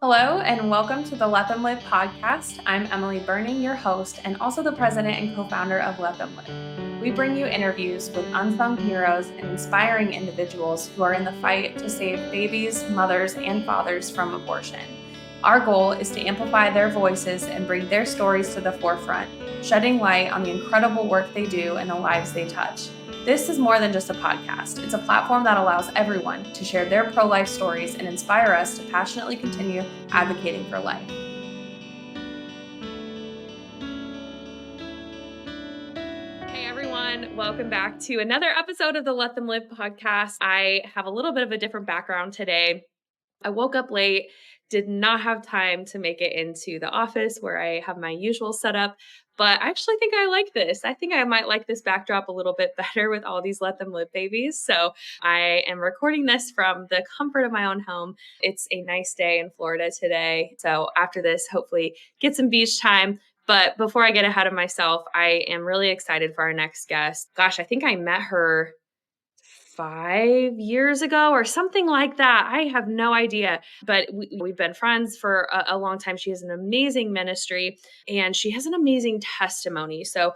Hello, and welcome to the Let Them Live podcast. I'm Emily Burning, your host, and also the president and co-founder of Let Them Live. We bring you interviews with unsung heroes and inspiring individuals who are in the fight to save babies, mothers, and fathers from abortion. Our goal is to amplify their voices and bring their stories to the forefront, shedding light on the incredible work they do and the lives they touch. This is more than just a podcast. It's a platform that allows everyone to share their pro-life stories and inspire us to passionately continue advocating for life. Hey everyone, welcome back to another episode of the Let Them Live podcast. I have a little bit of a different background today. I woke up late, did not have time to make it into the office where I have my usual setup, but I actually think I like this. I think I might like this backdrop a little bit better with all these Let Them Live babies. So I am recording this from the comfort of my own home. It's a nice day in Florida today. So after this, hopefully get some beach time. But before I get ahead of myself, I am really excited for our next guest. Gosh, I think I met her 5 years ago or something like that. I have no idea, but we've been friends for a long time. She has an amazing ministry and she has an amazing testimony. So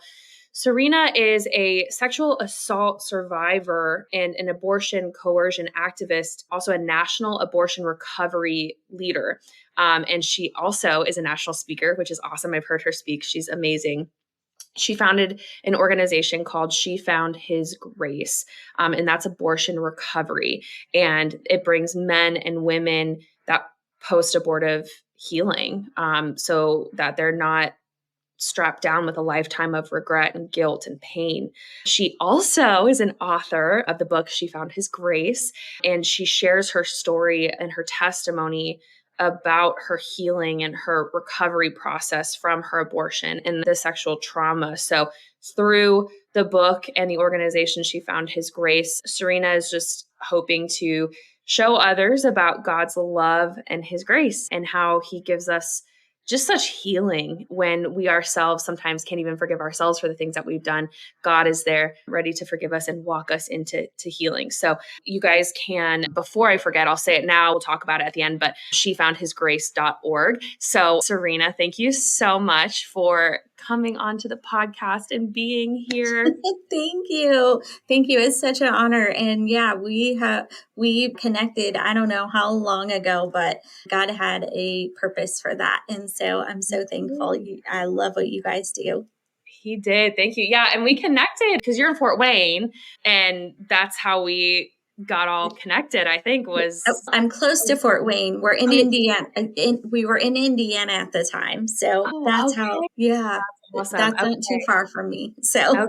Serena is a sexual assault survivor and an abortion coercion activist, also a national abortion recovery leader. And she also is a national speaker, which is awesome. I've heard her speak. She's amazing. She founded an organization called She Found His Grace, and that's abortion recovery. And it brings men and women that post-abortive healing so that they're not strapped down with a lifetime of regret and guilt and pain. She also is an author of the book She Found His Grace, and she shares her story and her testimony about her healing and her recovery process from her abortion and the sexual trauma. So through the book and the organization She Found His Grace, Serena is just hoping to show others about God's love and his grace and how he gives us just such healing when we ourselves sometimes can't even forgive ourselves for the things that we've done. God is there ready to forgive us and walk us into healing. So you guys can, before I forget, I'll say it now, we'll talk about it at the end, but shefoundhisgrace.org. So Serena, thank you so much for coming onto the podcast and being here. Thank you. Thank you. It's such an honor. And yeah, we connected, I don't know how long ago, but God had a purpose for that. And so I'm so thankful. I love what you guys do. He did. Thank you. Yeah. And we connected because you're in Fort Wayne, and that's how we got all connected, I think was. I'm close to Fort Wayne. We're in Indiana. We were in Indiana at the time. So that's how, yeah, awesome. That's not too far from me. So.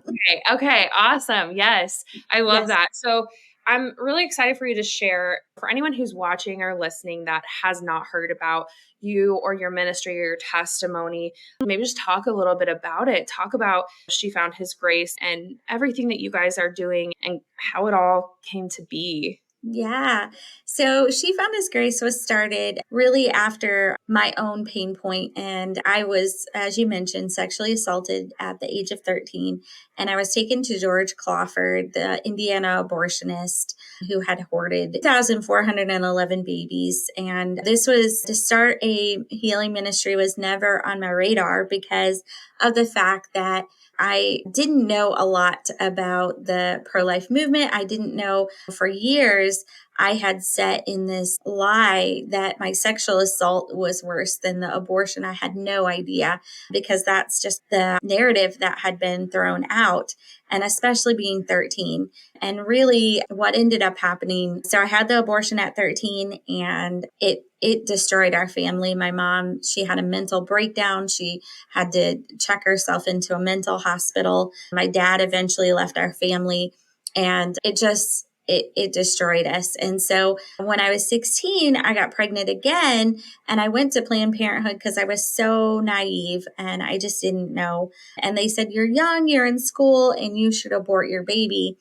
Okay. Awesome. Yes. I love that. So I'm really excited for you to share, for anyone who's watching or listening that has not heard about you or your ministry or your testimony, maybe just talk a little bit about it. Talk about She Found His Grace and everything that you guys are doing and how it all came to be. Yeah. So She Found His Grace was started really after my own pain point. And I was, as you mentioned, sexually assaulted at the age of 13. And I was taken to George Clawford, the Indiana abortionist who had hoarded 2,411 babies. And this was to start a healing ministry was never on my radar because of the fact that I didn't know a lot about the pro-life movement. I didn't know for years. I had set in this lie that my sexual assault was worse than the abortion. I had no idea because that's just the narrative that had been thrown out, and especially being 13. And really what ended up happening, so I had the abortion at 13 and it destroyed our family. My mom, she had a mental breakdown. She had to check herself into a mental hospital. My dad eventually left our family, and it destroyed us. And so when I was 16, I got pregnant again, and I went to Planned Parenthood because I was so naive and I just didn't know. And they said, "You're young, you're in school, and you should abort your baby."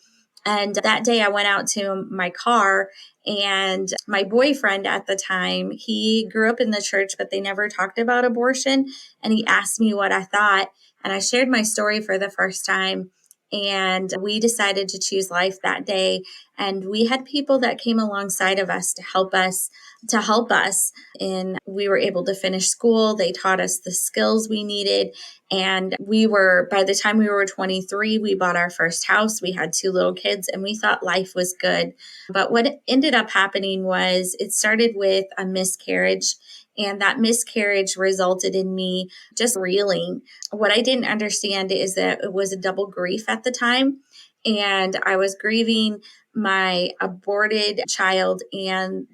And that day I went out to my car, and my boyfriend at the time, he grew up in the church, but they never talked about abortion. And he asked me what I thought. And I shared my story for the first time. And we decided to choose life that day. And we had people that came alongside of us to help us. And we were able to finish school. They taught us the skills we needed. And by the time we were 23, we bought our first house. We had 2 little kids and we thought life was good. But what ended up happening was it started with a miscarriage. And that miscarriage resulted in me just reeling. What I didn't understand is that it was a double grief at the time. And I was grieving my aborted child and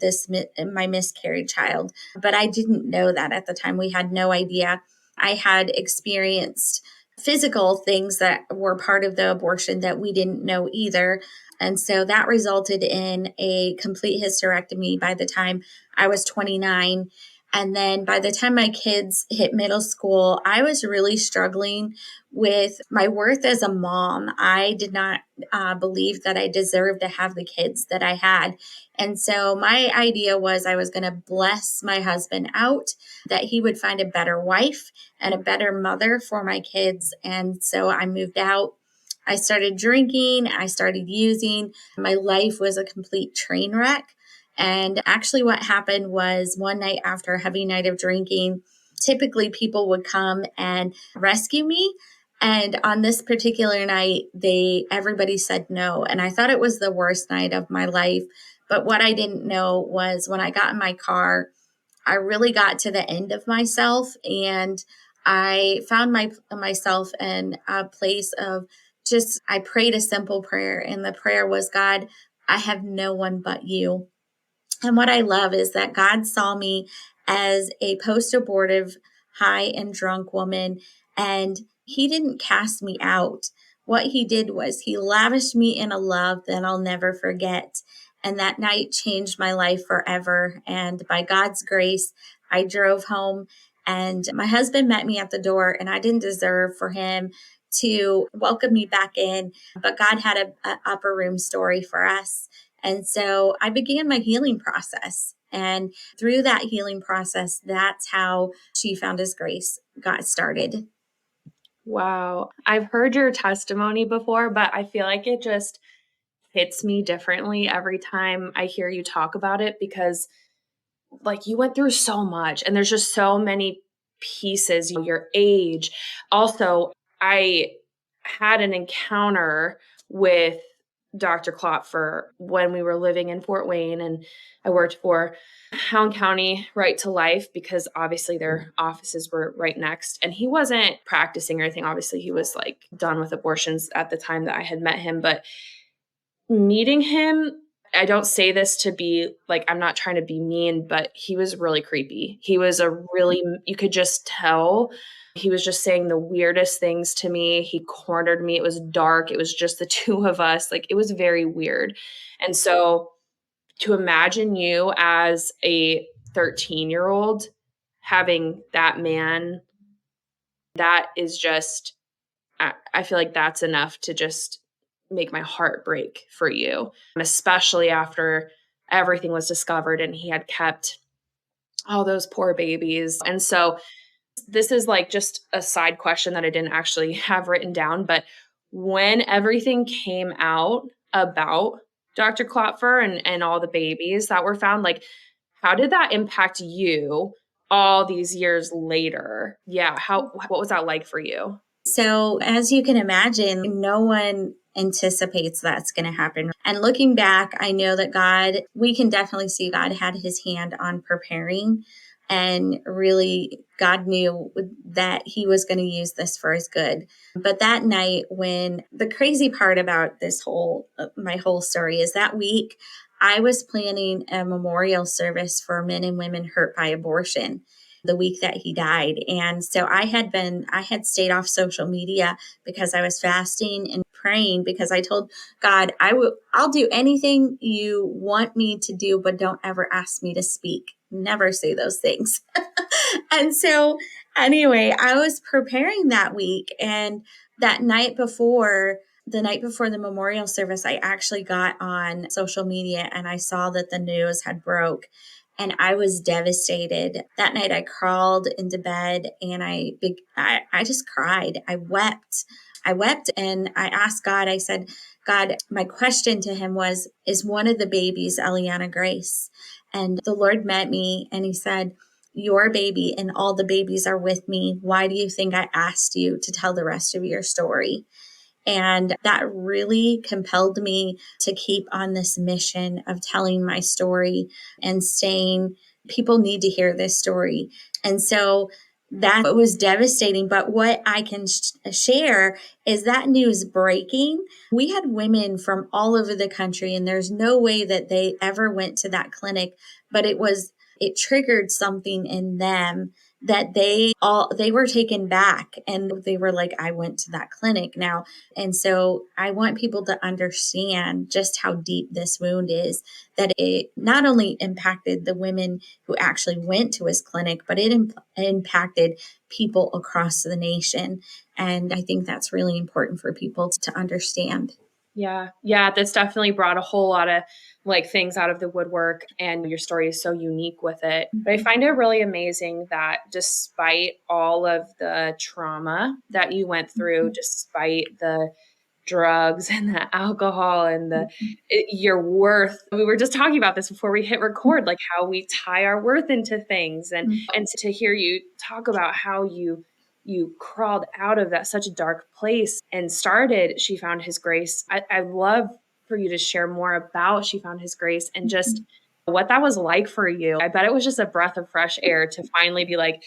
my miscarried child. But I didn't know that at the time. We had no idea. I had experienced physical things that were part of the abortion that we didn't know either. And so that resulted in a complete hysterectomy by the time I was 29. And then by the time my kids hit middle school, I was really struggling with my worth as a mom. I did not believe that I deserved to have the kids that I had. And so my idea was I was going to bless my husband out, that he would find a better wife and a better mother for my kids. And so I moved out. I started drinking. I started using. My life was a complete train wreck. And actually, what happened was one night after a heavy night of drinking, typically people would come and rescue me. And on this particular night, everybody said no. And I thought it was the worst night of my life. But what I didn't know was when I got in my car, I really got to the end of myself. And I found myself in a place of I prayed a simple prayer. And the prayer was, God, I have no one but you. And what I love is that God saw me as a post-abortive, high and drunk woman, and he didn't cast me out. What he did was he lavished me in a love that I'll never forget. And that night changed my life forever. And by God's grace, I drove home and my husband met me at the door, and I didn't deserve for him to welcome me back in, but God had a upper room story for us. And so I began my healing process. And through that healing process, that's how She Found His Grace got started. Wow. I've heard your testimony before, but I feel like it just hits me differently every time I hear you talk about it, because like you went through so much and there's just so many pieces, your age. Also, I had an encounter with Dr. Klopfer when we were living in Fort Wayne, and I worked for Hound County Right to Life because obviously their offices were right next, and he wasn't practicing or anything. Obviously he was like done with abortions at the time that I had met him, but meeting him, I don't say this to be like, I'm not trying to be mean, but he was really creepy. He was you could just tell he was just saying the weirdest things to me. He cornered me. It was dark. It was just the two of us. Like, it was very weird. And so to imagine you as a 13-year-old having that man, that is just, I feel like that's enough to just make my heart break for you, especially after everything was discovered and he had kept all those poor babies. And so this is like just a side question that I didn't actually have written down, but when everything came out about Dr. Klopfer and all the babies that were found, like, how did that impact you all these years later? Yeah. What was that like for you? So, as you can imagine, no one anticipates that's going to happen. And looking back, I know that we can definitely see God had his hand on preparing. And really, God knew that he was going to use this for his good. But that night, when the crazy part about my whole story is that week, I was planning a memorial service for men and women hurt by abortion the week that he died. And so I had stayed off social media because I was fasting and praying, because I told God, I'll do anything you want me to do, but don't ever ask me to speak. Never say those things. And so anyway, I was preparing that week, and that night before the memorial service, I actually got on social media and I saw that the news had broke. And I was devastated. That night I crawled into bed and I just cried. I wept and I asked God, I said, God, my question to him was, is one of the babies Eliana Grace? And the Lord met me and he said, your baby and all the babies are with me. Why do you think I asked you to tell the rest of your story? And that really compelled me to keep on this mission of telling my story and saying, people need to hear this story. And so that was devastating. But what I can share is that news breaking. We had women from all over the country, and there's no way that they ever went to that clinic, but it triggered something in them that they were taken back and they were like, I went to that clinic now. And so I want people to understand just how deep this wound is, that it not only impacted the women who actually went to his clinic, but it impacted people across the nation. And I think that's really important for people to understand. Yeah. Yeah. That's definitely brought a whole lot of things out of the woodwork, and your story is so unique with it. But I find it really amazing that despite all of the trauma that you went through, despite the drugs and the alcohol and your worth. We were just talking about this before we hit record, like how we tie our worth into things, and to hear you talk about how you crawled out of that such a dark place and started She Found His Grace. I love for you to share more about She Found His Grace and just what that was like for you. I bet it was just a breath of fresh air to finally be like,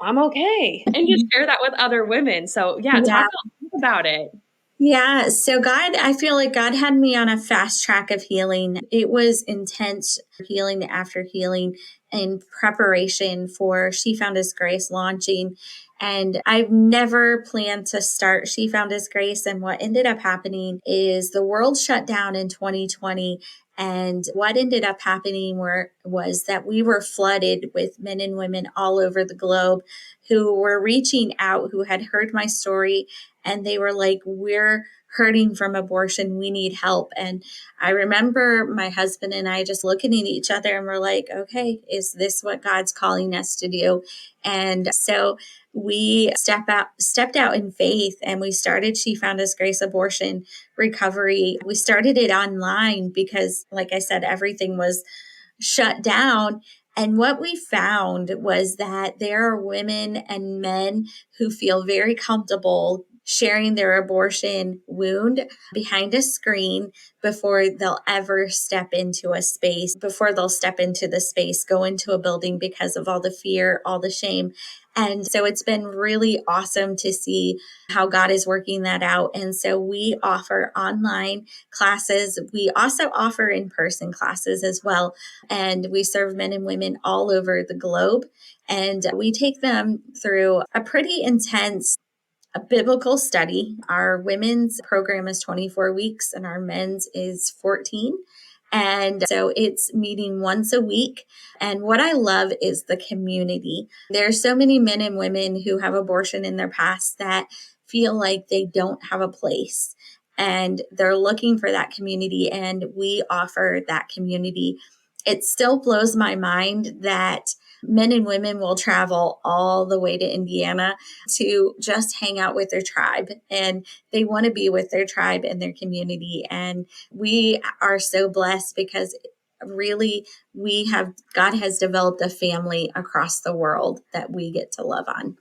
I'm okay. And just share that with other women. So yeah, Yeah. talk about it. Yeah. So I feel like God had me on a fast track of healing. It was intense healing after healing in preparation for She Found His Grace launching. And I've never planned to start She Found His Grace. And what ended up happening is the world shut down in 2020. And what ended up happening was that we were flooded with men and women all over the globe who were reaching out, who had heard my story, and they were like, we're hurting from abortion. We need help. And I remember my husband and I just looking at each other and we're like, okay, is this what God's calling us to do? And so we stepped out in faith, and we started She Found His Grace Abortion Recovery. We started it online because, like I said, everything was shut down. And what we found was that there are women and men who feel very comfortable sharing their abortion wound behind a screen before they'll ever step into a space, before they'll step into the space, go into a building, because of all the fear, all the shame. And so it's been really awesome to see how God is working that out. And so we offer online classes. We also offer in-person classes as well. And we serve men and women all over the globe. And we take them through a pretty intense biblical study. Our women's program is 24 weeks and our men's is 14. And so it's meeting once a week. And what I love is the community. There are so many men and women who have abortion in their past that feel like they don't have a place, and they're looking for that community. And we offer that community. It still blows my mind that men and women will travel all the way to Indiana to just hang out with their tribe, and they want to be with their tribe and their community. And we are so blessed because really God has developed a family across the world that we get to love on.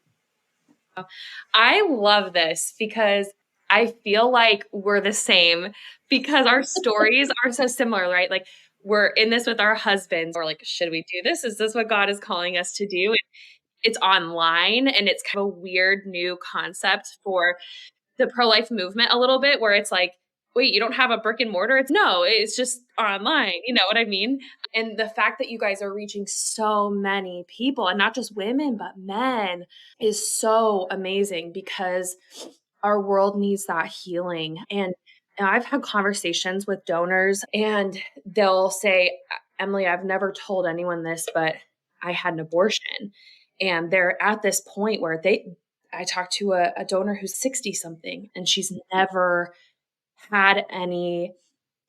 I love this because I feel like we're the same, because our stories are so similar, right? Like, we're in this with our husbands. We're like, should we do this? Is this what God is calling us to do? And it's online, and it's kind of a weird new concept for the pro-life movement a little bit, where it's like, wait, you don't have a brick and mortar? It's just online. You know what I mean? And the fact that you guys are reaching so many people, and not just women, but men, is so amazing, because our world needs that healing. And I've had conversations with donors, and they'll say, Emily, I've never told anyone this, but I had an abortion. And they're at this point where I talked to a donor who's 60 something, and she's never had any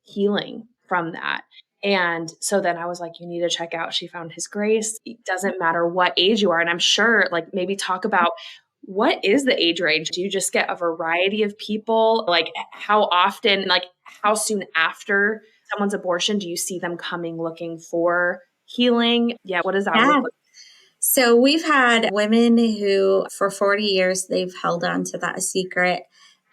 healing from that. And so then I was like, you need to check out She Found His Grace. It doesn't matter what age you are. And I'm sure, like, maybe talk about What is the age range? Do you just get a variety of people? Like how often, like how soon after someone's abortion do you see them coming looking for healing? Yeah, what does that look Yeah. like? So we've had women who, for 40 years, they've held on to that secret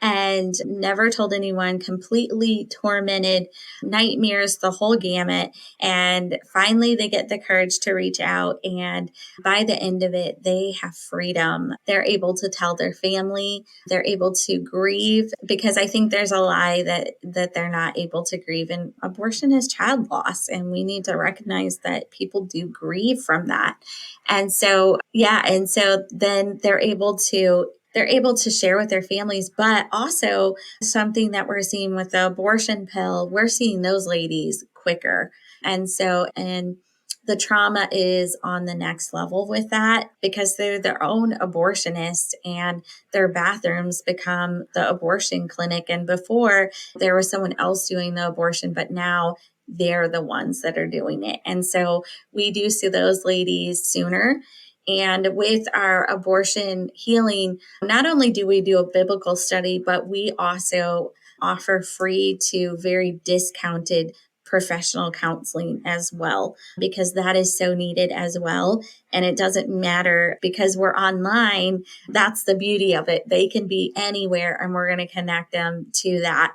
and never told anyone, completely tormented, nightmares, the whole gamut. And finally, they get the courage to reach out. And by the end of it, they have freedom. They're able to tell their family, they're able to grieve, because I think there's a lie that they're not able to grieve. And abortion is child loss. And we need to recognize that people do grieve from that. And so, yeah. And so then they're able to share with their families, but also something that we're seeing with the abortion pill, we're seeing those ladies quicker. And the trauma is on the next level with that because they're their own abortionist and their bathrooms become the abortion clinic. And before there was someone else doing the abortion, but now they're the ones that are doing it. And so we do see those ladies sooner. And with our abortion healing, not only do we do a biblical study, but we also offer free to very discounted professional counseling as well, because that is so needed as well. And it doesn't matter because we're online. That's the beauty of it. They can be anywhere and we're going to connect them to that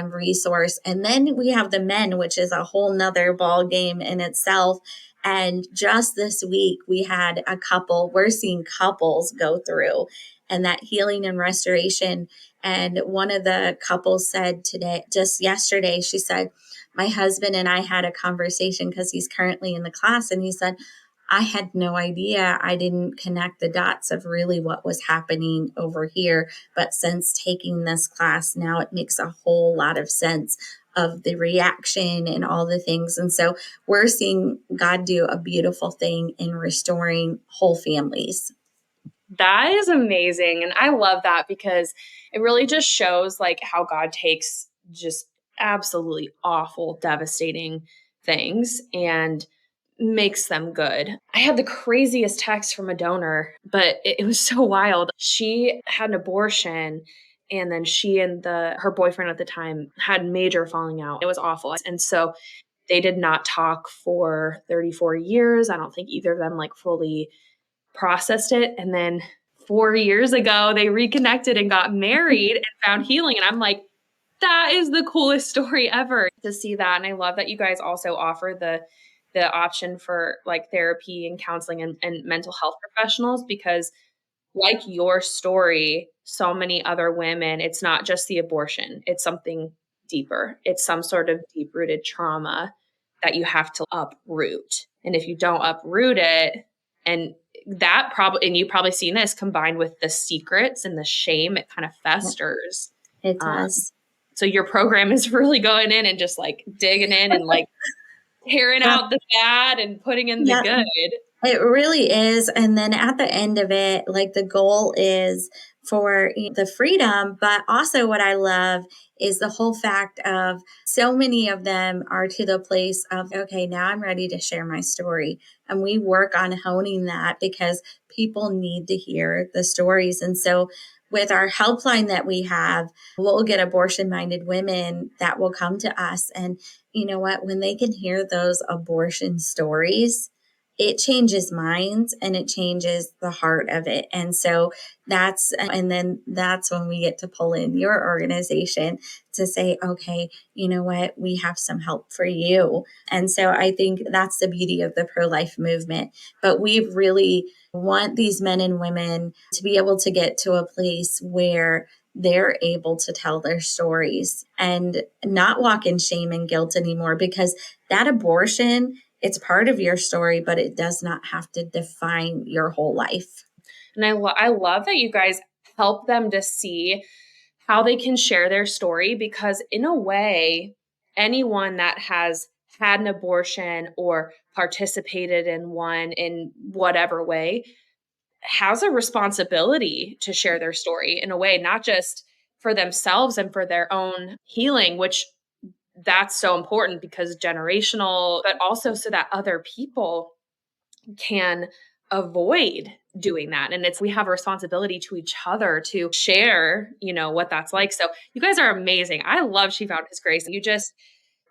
resource. And then we have the men, which is a whole nother ball game in itself. And just this week, we had a couple, we're seeing couples go through and that healing and restoration. And one of the couples said today, just yesterday, she said, my husband and I had a conversation because he's currently in the class. And he said, I had no idea. I didn't connect the dots of really what was happening over here. But since taking this class, now it makes a whole lot of sense of the reaction and all the things. And so we're seeing God do a beautiful thing in restoring whole families. That is amazing. And I love that because it really just shows like how God takes just absolutely awful, devastating things and makes them good. I had the craziest text from a donor, but it was so wild. She had an abortion and then she and her boyfriend at the time had major falling out. It was awful. And so they did not talk for 34 years. I don't think either of them like fully processed it. And then 4 years ago, they reconnected and got married and found healing. And I'm like, that is the coolest story ever to see that. And I love that you guys also offer the option for like therapy and counseling and mental health professionals because like your story, so many other women, it's not just the abortion, it's something deeper. It's some sort of deep rooted trauma that you have to uproot. And if you don't uproot it, and and you probably seen this combined with the secrets and the shame, it kind of festers. It Um, does. so your program is really going in and just like digging in and like tearing Yeah. out the bad and putting in the Yeah. good. It really is. And then at the end of it, like the goal is for the freedom. But also, what I love is the whole fact of so many of them are to the place of, okay, now I'm ready to share my story. And we work on honing that because people need to hear the stories. And so, with our helpline that we have, we'll get abortion minded women that will come to us. And you know what? When they can hear those abortion stories, it changes minds and it changes the heart of it. And then that's when we get to pull in your organization to say, okay, you know what? We have some help for you. And so I think that's the beauty of the pro-life movement. But we really want these men and women to be able to get to a place where they're able to tell their stories and not walk in shame and guilt anymore, because that abortion, it's part of your story, but it does not have to define your whole life. And I love that you guys help them to see how they can share their story because, in a way, anyone that has had an abortion or participated in one in whatever way has a responsibility to share their story in a way, not just for themselves and for their own healing, which that's so important because generational, but also so that other people can avoid doing that. And we have a responsibility to each other to share, what that's like. So you guys are amazing. I love She Found His Grace. You just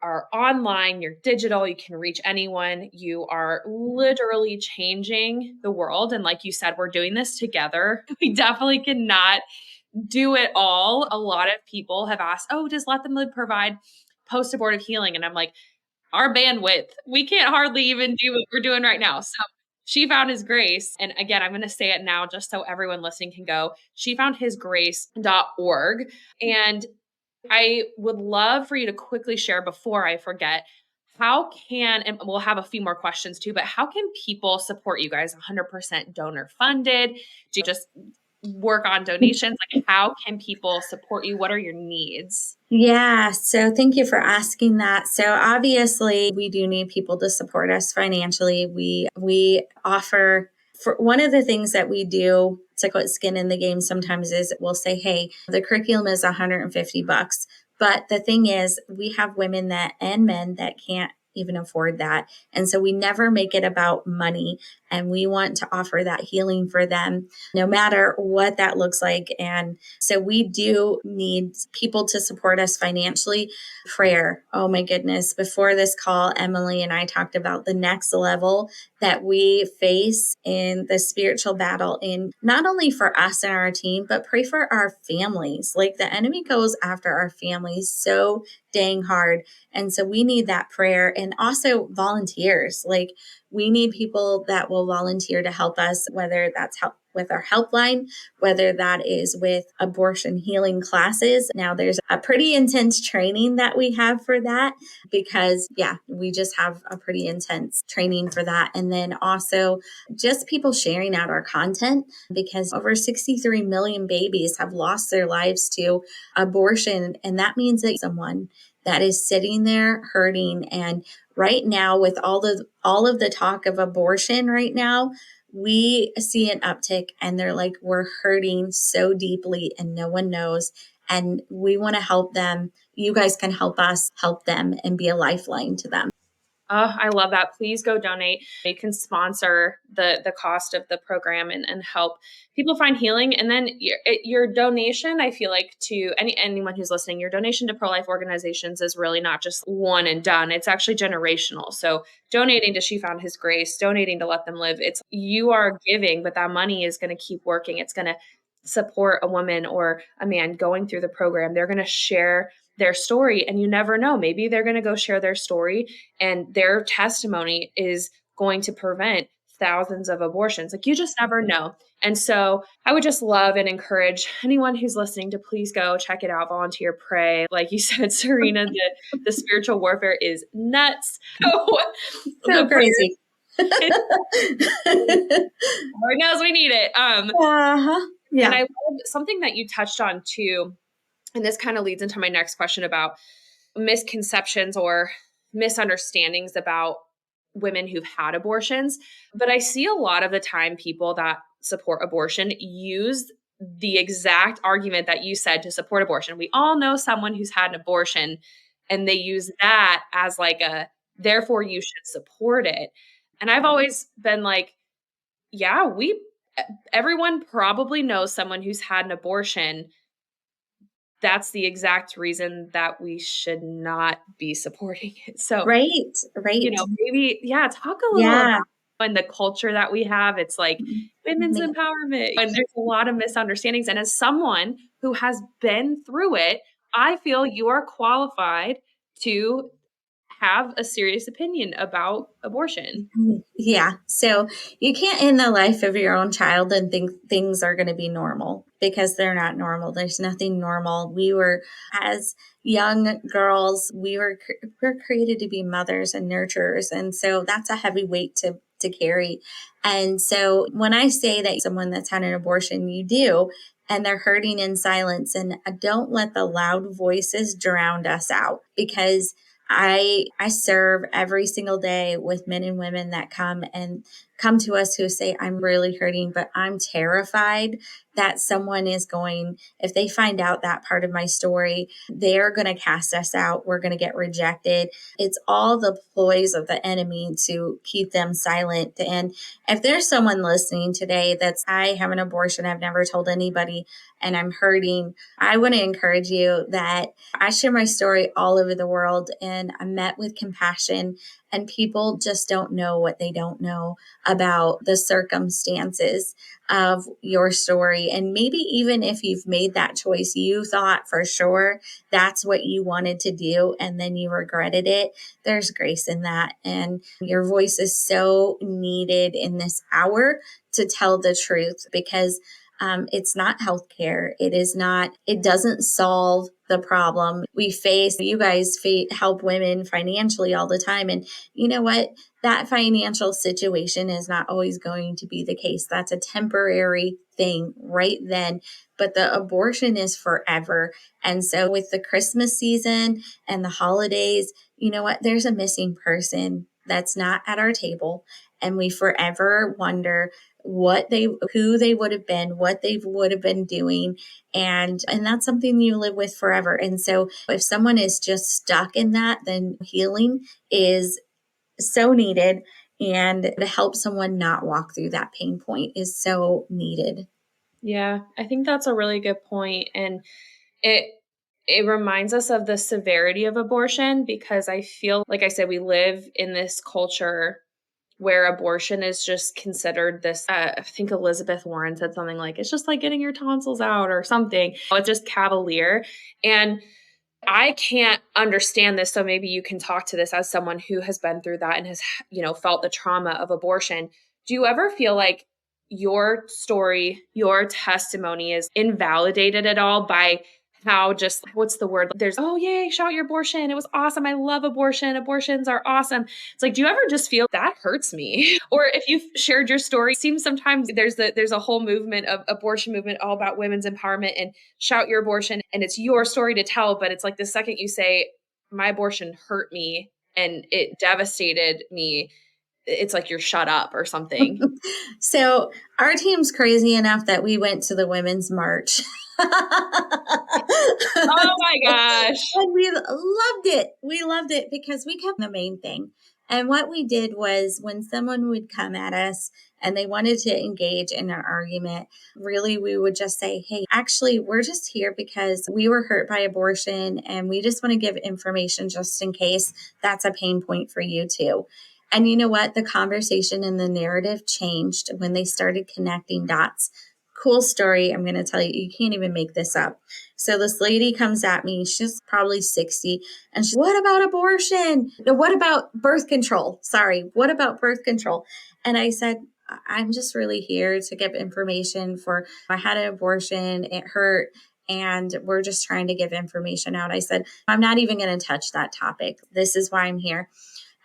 are online, you're digital, you can reach anyone. You are literally changing the world. And like you said, we're doing this together. We definitely cannot do it all. A lot of people have asked, oh, does Let Them Live provide post abortive healing? And I'm like, our bandwidth, we can't hardly even do what we're doing right now. So She Found His Grace. And again, I'm going to say it now just so everyone listening can go, shefoundhisgrace.org. And I would love for you to quickly share before I forget, and we'll have a few more questions too, but how can people support you guys? 100% donor funded? Do you just work on donations? Like, how can people support you? What are your needs? Yeah, so thank you for asking that. So obviously, we do need people to support us financially. We offer, for one of the things that we do to put skin in the game sometimes is we'll say, hey, the curriculum is $150. But the thing is, we have women and men that can't even afford that. And so we never make it about money. And we want to offer that healing for them, no matter what that looks like. And so we do need people to support us financially. Prayer. Oh my goodness. Before this call, Emily and I talked about the next level that we face in the spiritual battle, in not only for us and our team, but pray for our families. Like, the enemy goes after our families so dang hard. And so we need that prayer, and also volunteers. Like, we need people that will volunteer to help us, whether that's help with our helpline, whether that is with abortion healing classes. Now, there's a pretty intense training that we have for that, because we just have a pretty intense training for that. And then also just people sharing out our content, because over 63 million babies have lost their lives to abortion. And that means that someone that is sitting there hurting. And right now, with all of the talk of abortion right now, we see an uptick, and they're like, we're hurting so deeply and no one knows. And we want to help them. You guys can help us help them and be a lifeline to them. Oh, I love that. Please go donate. You can sponsor the cost of the program and help people find healing. And then your donation, I feel like, to anyone who's listening, your donation to pro-life organizations is really not just one and done. It's actually generational. So donating to She Found His Grace, donating to Let Them Live, you are giving, but that money is going to keep working. It's going to support a woman or a man going through the program. They're going to share their story, and you never know, maybe they're going to go share their story and their testimony is going to prevent thousands of abortions. Like, you just never know. And so I would just love and encourage anyone who's listening to please go check it out, volunteer, pray. Like you said, Serena, the spiritual warfare is nuts. So crazy. Lord knows we need it. Yeah. And I love something that you touched on too, and this kind of leads into my next question about misconceptions or misunderstandings about women who've had abortions. But I see a lot of the time people that support abortion use the exact argument that you said to support abortion. We all know someone who's had an abortion, and they use that as like therefore you should support it. And I've always been like, yeah, everyone probably knows someone who's had an abortion. That's the exact reason that we should not be supporting it. So, right. maybe, talk a little about in the culture that we have. It's like women's empowerment, and there's a lot of misunderstandings. And as someone who has been through it, I feel you are qualified to have a serious opinion about abortion. Yeah. So you can't end the life of your own child and think things are going to be normal, because they're not normal. There's nothing normal. We were, as young girls, we're created to be mothers and nurturers. And so that's a heavy weight to carry. And so when I say that someone that's had an abortion, you do, and they're hurting in silence, and don't let the loud voices drown us out, because I serve every single day with men and women that come come to us who say, I'm really hurting, but I'm terrified that someone is going, if they find out that part of my story, they're going to cast us out. We're going to get rejected. It's all the ploys of the enemy to keep them silent. And if there's someone listening today that's, I have an abortion, I've never told anybody, and I'm hurting, I want to encourage you that I share my story all over the world, and I'm met with compassion, and people just don't know what they don't know about the circumstances of your story. And maybe even if you've made that choice, you thought for sure that's what you wanted to do, and then you regretted it. There's grace in that. And your voice is so needed in this hour to tell the truth, because it's not healthcare. It is not, it doesn't solve the problem we face. You guys help women financially all the time. And you know what? That financial situation is not always going to be the case. That's a temporary thing right then, but the abortion is forever. And so with the Christmas season and the holidays, you know what? There's a missing person that's not at our table. And we forever wonder who they would have been, what they would have been doing. And that's something you live with forever. And so if someone is just stuck in that, then healing is so needed. And to help someone not walk through that pain point is so needed. Yeah, I think that's a really good point. And it it reminds us of the severity of abortion, because I feel like I said, we live in this culture where abortion is just considered this. I think Elizabeth Warren said something like, it's just like getting your tonsils out or something. It's just cavalier. And I can't understand this. So maybe you can talk to this as someone who has been through that and has, felt the trauma of abortion. Do you ever feel like your story, your testimony is invalidated at all by how, just what's the word? There's, oh, yay, shout your abortion. It was awesome. I love abortion. Abortions are awesome. It's like, do you ever just feel that hurts me? Or if you've shared your story, it seems sometimes there's a whole movement of abortion movement all about women's empowerment and shout your abortion, and it's your story to tell. But it's like the second you say, my abortion hurt me and it devastated me, it's like you're shut up or something. So our team's crazy enough that we went to the Women's March. Oh my gosh. And we loved it. We loved it because we kept the main thing. And what we did was, when someone would come at us and they wanted to engage in an argument, really, we would just say, hey, actually, we're just here because we were hurt by abortion, and we just want to give information just in case that's a pain point for you too. And you know what? The conversation and the narrative changed when they started connecting dots. Cool story. I'm going to tell you, you can't even make this up. So this lady comes at me. She's probably 60. And she's, what about abortion? No, what about birth control? Sorry. What about birth control? And I said, I'm just really here to give information for, I had an abortion. It hurt. And we're just trying to give information out. I said, I'm not even going to touch that topic. This is why I'm here.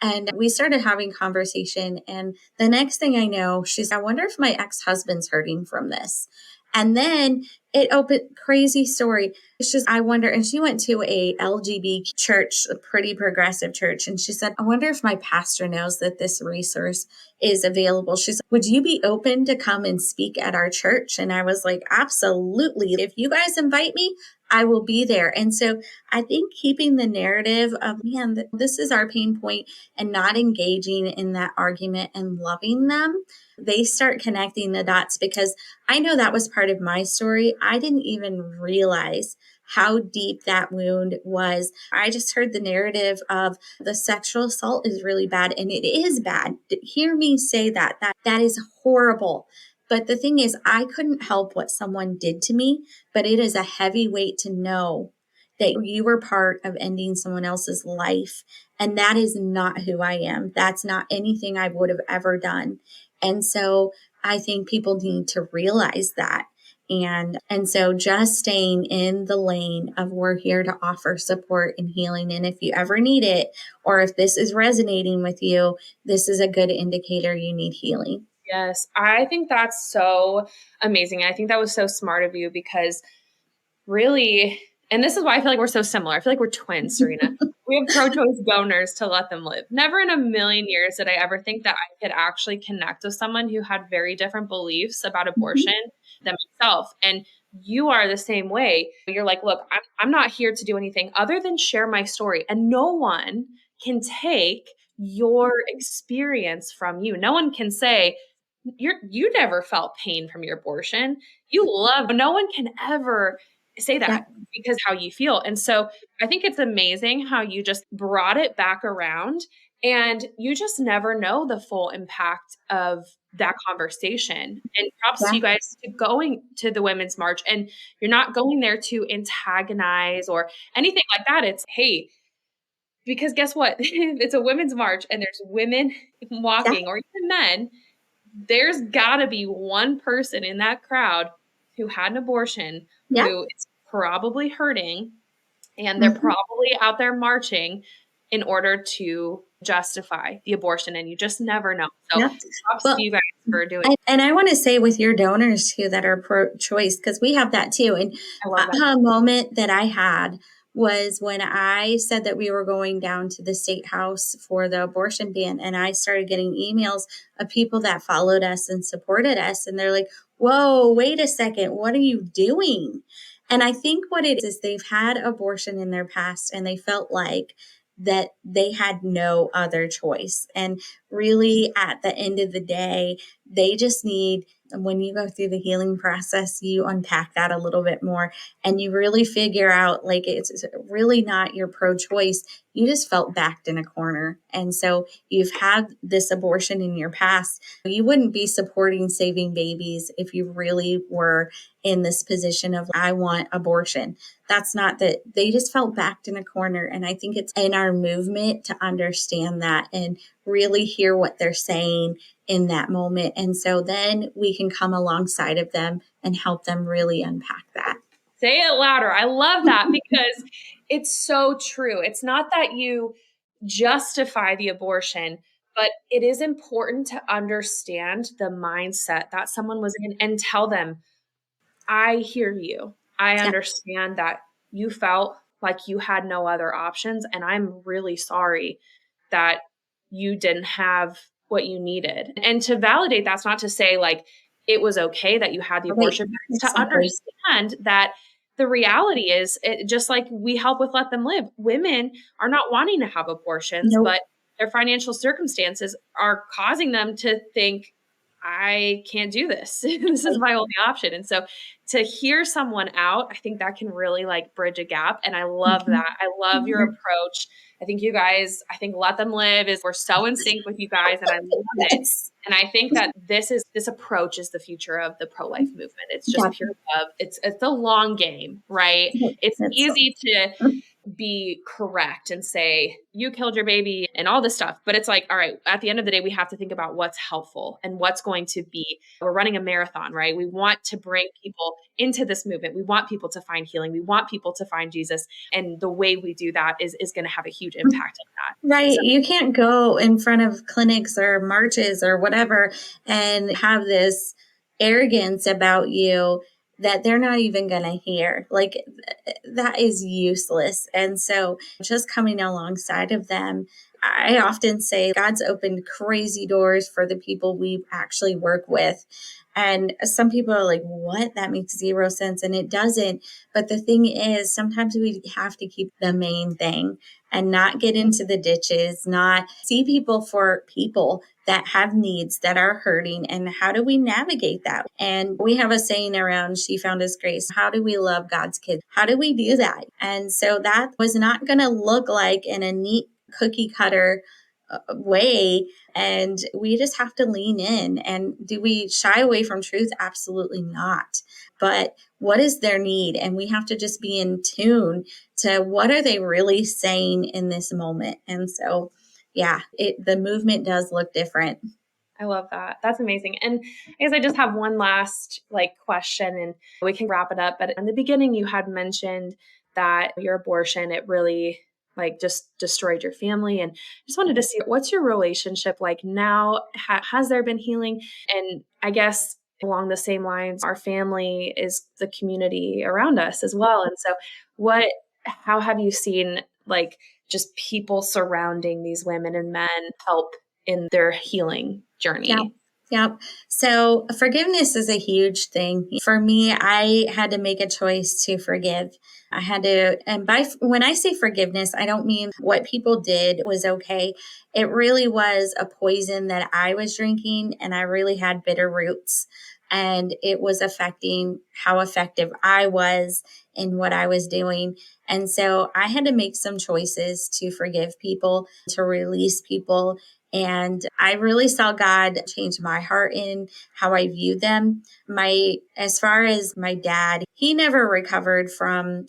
And we started having conversation. And the next thing I know, she's, I wonder if my ex-husband's hurting from this. And then it opened, crazy story. It's just, I wonder, and she went to a LGBT church, a pretty progressive church. And she said, I wonder if my pastor knows that this resource is available. She said, would you be open to come and speak at our church? And I was like, absolutely. If you guys invite me, I will be there. And so I think keeping the narrative of, man, this is our pain point, and not engaging in that argument and loving them, they start connecting the dots, because I know that was part of my story. I didn't even realize how deep that wound was. I just heard the narrative of the sexual assault is really bad, and it is bad. Hear me say that is horrible. But the thing is, I couldn't help what someone did to me, but it is a heavy weight to know that you were part of ending someone else's life. And that is not who I am. That's not anything I would have ever done. And so I think people need to realize that. And so just staying in the lane of, we're here to offer support and healing. And if you ever need it, or if this is resonating with you, this is a good indicator you need healing. Yes, I think that's so amazing. I think that was so smart of you, because really, And this is why I feel like we're so similar. I feel like we're twins, Serena. We have pro-choice donors to let them live. Never in a million years did I ever think that I could actually connect with someone who had very different beliefs about Mhm. abortion than myself. And you are the same way. You're like, look, I'm not here to do anything other than share my story. And no one can take your experience from you. No one can say, you never felt pain from your abortion. You love, no one can ever say Yeah, that because how you feel. And so I think it's amazing how you just brought it back around and you just never know the full impact of that conversation. And props to yeah, you guys to going to the Women's March. And you're not going there to antagonize or anything like that. It's, hey, because guess what? It's a women's march and there's women yeah, walking or even men. There's got to be one person in that crowd who had an abortion yeah. who is probably hurting and they're Mhm. probably out there marching in order to justify the abortion. And you just never know. So Yeah. props to Well, you guys for doing. and I want to say with your donors too that are pro-choice, because we have that too. And I love that. a moment that I had was when I said that we were going down to the state house for the abortion ban, and I started getting emails of people that followed us and supported us, and they're like, "Whoa, wait a second, what are you doing?" And I think what it is they've had abortion in their past, and they felt like that they had no other choice. And really, at the end of the day, they just need, when you go through the healing process, you unpack that a little bit more and you really figure out like it's really not your pro choice. You just felt backed in a corner. And so you've had this abortion in your past. You wouldn't be supporting saving babies if you really were in this position of, I want abortion. That's not that. They just felt backed in a corner. And I think it's in our movement to understand that and really hear what they're saying in that moment. And so then we can come alongside of them and help them really unpack that. Say it louder. I love that because it's so true. It's not that you justify the abortion, but it is important to understand the mindset that someone was in and tell them, I hear you. I Yeah. understand that you felt like you had no other options. And I'm really sorry that you didn't have what you needed. And to validate, that's not to say like it was okay that you had the Right. abortion, but it's to Exactly. understand that the reality is just like we help with Let Them Live. Women are not wanting to have abortions, Nope. but their financial circumstances are causing them to think, I can't do this. This is Right. my only option. And so to hear someone out, I think that can really like bridge a gap. And I love Mhm. that. I love your approach. I think you guys, I think Let Them Live is we're so in sync with you guys and I love it. Yes. And I think that this approach is the future of the pro-life movement. It's just Yeah. pure love. It's a long game, right? It's That's so. easy to be correct and say you killed your baby and all this stuff, but it's like, all right, at the end of the day we have to think about what's helpful and what's going to be, we're running a marathon, right? We want to bring people into this movement. We want people to find healing. We want people to find Jesus, and the way we do that is going to have a huge impact on that. Right. So You can't go in front of clinics or marches or whatever and have this arrogance about you that they're not even going to hear. Like that is useless. And so just coming alongside of them, I often say God's opened crazy doors for the people we actually work with. And some people are like, what? That makes zero sense. And it doesn't. But the thing is, sometimes we have to keep the main thing and not get into the ditches, not see people for people that have needs that are hurting. And how do we navigate that? And we have a saying around She Found His Grace. How do we love God's kids? How do we do that? And so that was not going to look like in a neat cookie cutter way. And we just have to lean in. And do we shy away from truth? Absolutely not. But what is their need? And we have to just be in tune to what are they really saying in this moment. And so, yeah, the movement does look different. I love that. That's amazing. And I guess I just have one last like question and we can wrap it up. But in the beginning, you had mentioned that your abortion, it really like just destroyed your family. And I just wanted to see what's your relationship like now? Has there been healing? And I guess along the same lines, our family is the community around us as well. And so how have you seen like just people surrounding these women and men help in their healing Yep. journey? Yep. So forgiveness is a huge thing. For me, I had to make a choice to forgive. I had to, and when I say forgiveness, I don't mean what people did was okay. It really was a poison that I was drinking, and I really had bitter roots. And it was affecting how effective I was in what I was doing. And so I had to make some choices to forgive people, to release people, and I really saw God change my heart in how I view them. As far as my dad, he never recovered from,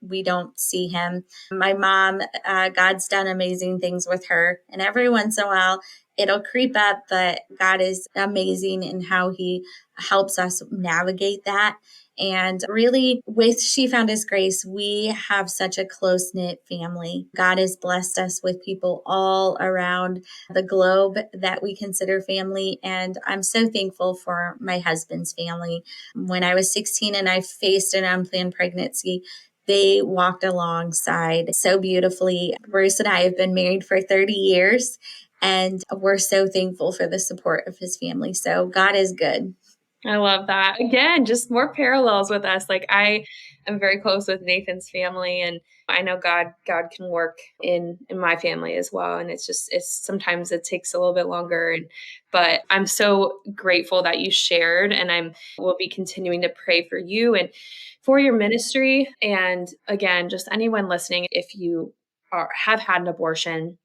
we don't see him. My mom, God's done amazing things with her. And every once in a while, it'll creep up, but God is amazing in how he helps us navigate that. And really, with She Found His Grace, we have such a close knit family. God has blessed us with people all around the globe that we consider family. And I'm so thankful for my husband's family. When I was 16 and I faced an unplanned pregnancy, they walked alongside so beautifully. Bruce and I have been married for 30 years, and we're so thankful for the support of his family. So God is good. I love that. Again, just more parallels with us. Like I am very close with Nathan's family, and I know God can work in my family as well. And it's sometimes it takes a little bit longer, but I'm so grateful that you shared, and I'm will be continuing to pray for you and for your ministry. And again, just anyone listening, if you have had an abortion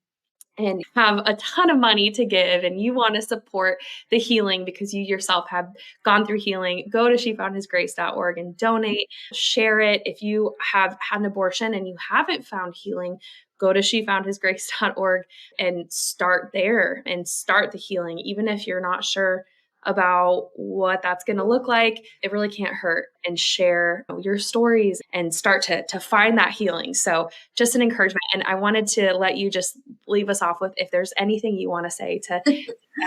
and have a ton of money to give and you want to support the healing because you yourself have gone through healing, go to shefoundhisgrace.org and donate, share it. If you have had an abortion and you haven't found healing, go to shefoundhisgrace.org and start there and start the healing. Even if you're not sure about what that's going to look like, it really can't hurt, and share your stories and start to find that healing. So just an encouragement. And I wanted to let you just leave us off with, if there's anything you want to say to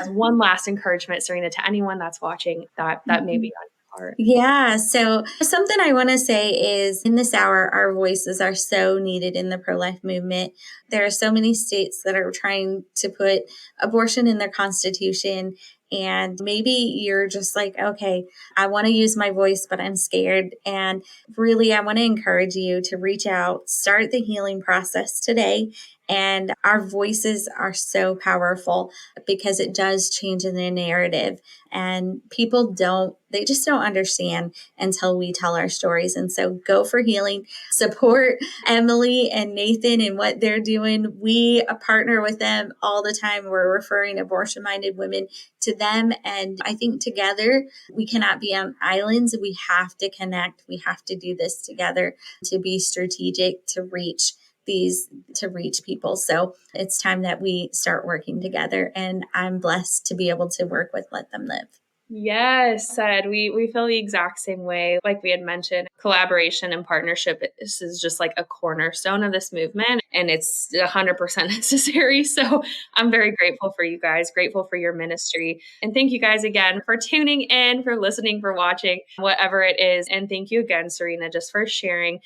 as one last encouragement, Serena, to anyone that's watching that may be on your heart. Yeah. So something I want to say is in this hour, our voices are so needed in the pro-life movement. There are so many states that are trying to put abortion in their constitution. And maybe you're just like, okay, I want to use my voice, but I'm scared. And really, I want to encourage you to reach out, start the healing process today. And our voices are so powerful because it does change in the narrative. And they just don't understand until we tell our stories. And so go for healing, support Emily and Nathan and what they're doing. We partner with them all the time. We're referring abortion minded women to them. And I think together we cannot be on islands. We have to connect. We have to do this together to be strategic, to reach people. So it's time that we start working together, and I'm blessed to be able to work with Let Them Live. Yes, said we feel the exact same way. Like we had mentioned, collaboration and partnership, this is just like a cornerstone of this movement, and it's 100% necessary. So I'm very grateful for you guys, grateful for your ministry. And thank you guys again for tuning in, for listening, for watching, whatever it is. And thank you again, Serena, just for sharing.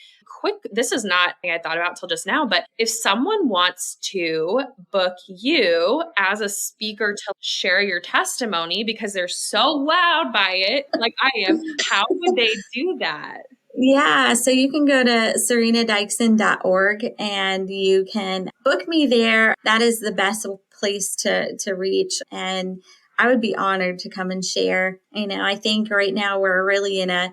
This is not something I thought about till just now, but if someone wants to book you as a speaker to share your testimony because they're so wowed by it, like I am, how would they do that? Yeah, so you can go to serenadyksen.org and you can book me there. That is the best place to reach. And I would be honored to come and share. I think right now we're really in an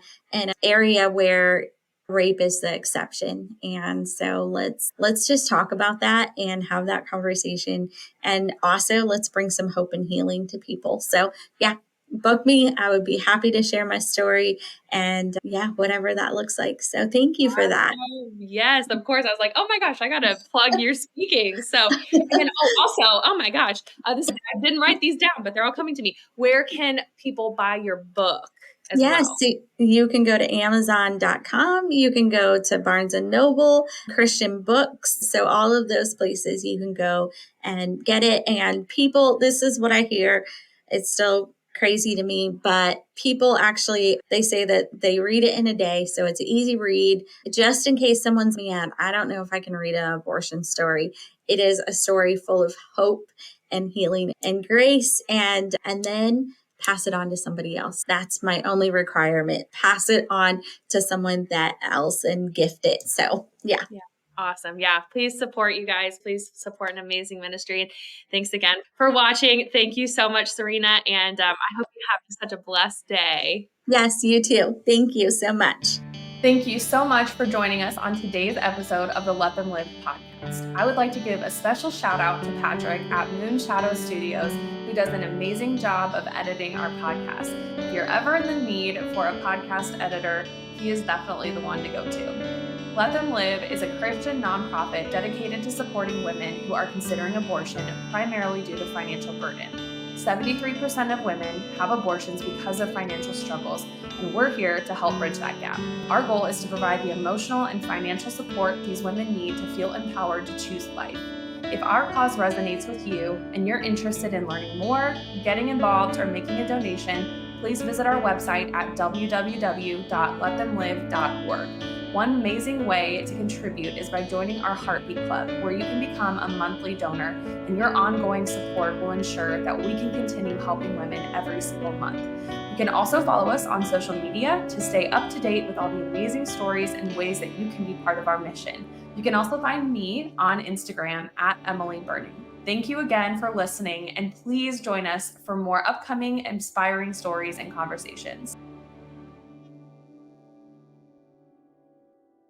area where rape is the exception. And so let's just talk about that and have that conversation. And also let's bring some hope and healing to people. So yeah, book me. I would be happy to share my story and whatever that looks like. So thank you for that. Yes, of course. I was like, oh my gosh, I got to plug your speaking. So, and also, oh my gosh, I didn't write these down, but they're all coming to me. Where can people buy your book as Yes, well? so you can go to Amazon.com. You can go to Barnes and Noble, Christian Books. So all of those places you can go and get it. And people, this is what I hear. It's still crazy to me, but people actually, they say that they read it in a day. So it's an easy read. Just in case someone's mad, I don't know if I can read an abortion story. It is a story full of hope and healing and grace, and then pass it on to somebody else. That's my only requirement. Pass it on to someone that else and gift it. So yeah. Yeah. Awesome. Yeah. Please support, you guys. Please support an amazing ministry. And thanks again for watching. Thank you so much, Serena. And I hope you have such a blessed day. Yes, you too. Thank you so much. Thank you so much for joining us on today's episode of the Let Them Live podcast. I would like to give a special shout out to Patrick at Moon Shadow Studios, who does an amazing job of editing our podcast. If you're ever in the need for a podcast editor, he is definitely the one to go to. Let Them Live is a Christian nonprofit dedicated to supporting women who are considering abortion primarily due to financial burden. 73% of women have abortions because of financial struggles, and we're here to help bridge that gap. Our goal is to provide the emotional and financial support these women need to feel empowered to choose life. If our cause resonates with you and you're interested in learning more, getting involved, or making a donation, please visit our website at www.letthemlive.org. One amazing way to contribute is by joining our Heartbeat Club, where you can become a monthly donor, and your ongoing support will ensure that we can continue helping women every single month. You can also follow us on social media to stay up to date with all the amazing stories and ways that you can be part of our mission. You can also find me on Instagram at Emily Burning. Thank you again for listening, and please join us for more upcoming inspiring stories and conversations.